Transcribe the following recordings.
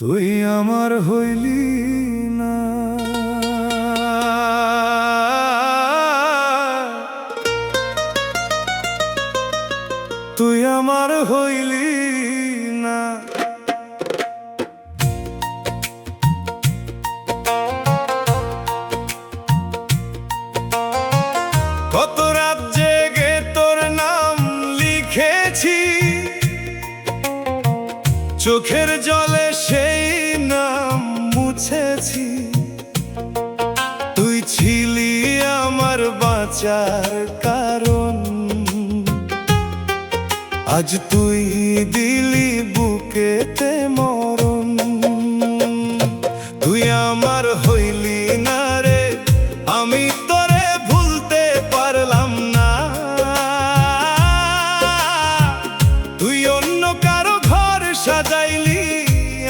তুই আমার হইলি না। তুই আমার হইলি না। কত রাত জেগে তোর নাম লিখেছি, চোখের জলে সেই নাম মুছেছি। তুই ছিলি আমার বাঁচার কারণ, আজ তুই দিলি বুকেতে মরণ। তুই আমার হইলি না রে, আমি তোরে ভুলতে পারলাম না। তুই অন্য কারো ঘর সাজাইলি,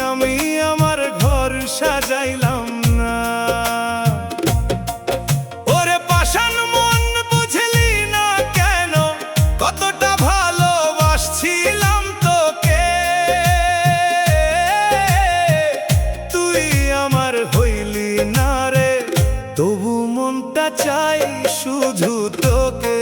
আমি আমার ঘর সাজাইলাম না। ওরে পাষাণ মন বুঝলি না কেন, কতটা ভালোবাসছিলাম তোকে। তুই আমার হইলি না রে, তবু মনটা চাই শুধু তোকে।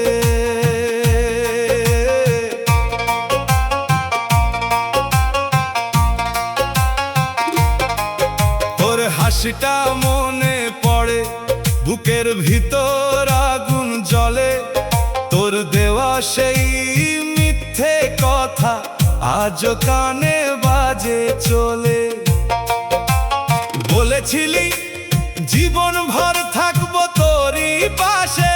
হাসিটা মনে পড়ে, বুকের ভিতর আগুন জ্বলে। তোর দেওয়া সেই মিথ্যে কথা আজও কানে বাজে চলে। বলেছিলি জীবন ভর থাকবো তোরই পাশে,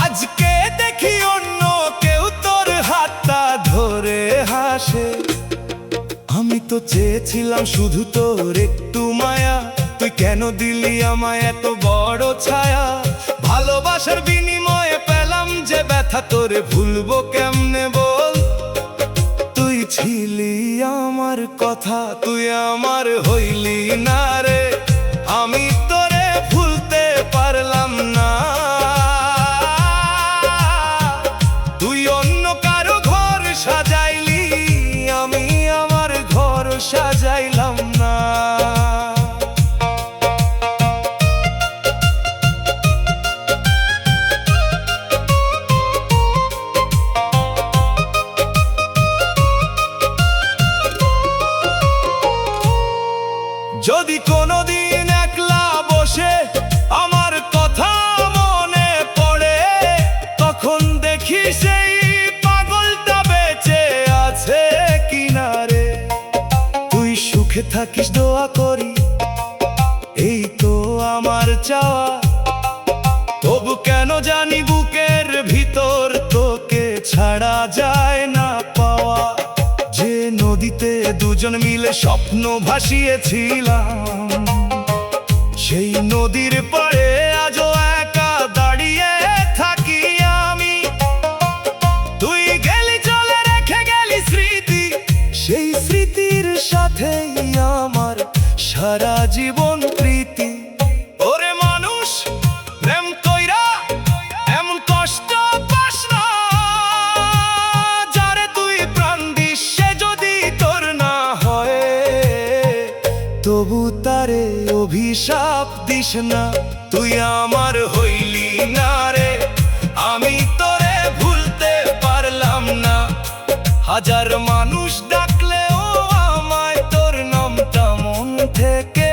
আজকে দেখি অন্য কেউ তোর হাতটা ধরে হাসে। আমি তো চেয়েছিলাম শুধু তোর একটু মায়া, তুই কেন দিলি আমায় এত বড় ছায়া। ভালোবাসার বিনিময়ে পেলাম যে ব্যথা, তোরে ভুলবো কেমনে বল। তুই ছিলি আমার কথা, তুই আমার হইলি না রে, আমি তোরে ভুলতে পারলাম না। তুই অন্য কারো ঘর সাজাইলি, আমি আমার ঘর সাজাইলাম না। যদি কোনোদিন একলা বসে আমার কথা মনে পড়ে, তখন দেখি সেই পাগলটা বেঁচে আছে কিনারে। তুই সুখে থাকিস দোয়া করি, এই তো আমার চাওয়া। তবু কেন জানি বুকের ভিতর তোকে ছাড়া যায় না পাওয়া। যে নদীতে দুজন মিলে স্বপ্ন ভাসিয়েছিলাম, সেই নদীর পাড়ে আজও একা দাঁড়িয়ে থাকি আমি। তুই গেলি চলে রেখে গেলি স্মৃতি, সেই স্মৃতির সাথেই আমার সারা জীবন প্রীতি। ওরে মানুষ প্রেম কইরা এমন কষ্ট পাস না, যারে তুই প্রাণ দিস সে যদি তোর না হয়, তবু তারে অভিশাপ দিস না। তুই আমার হইলি না রে, আমি তোরে ভুলতে পারলাম না। হাজার মানুষ ডাকলেও আমায় তোর নামটা মন থেকে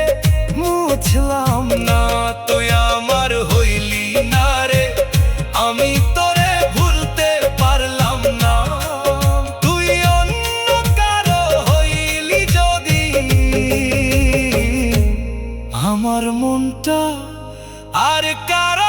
মুছলাম না। তুই আমার হইলি না রে, আমি তোরে ভুলতে পারলাম না। তুই অন্য কারো হইলি যদি, আমার মনটা আর কারো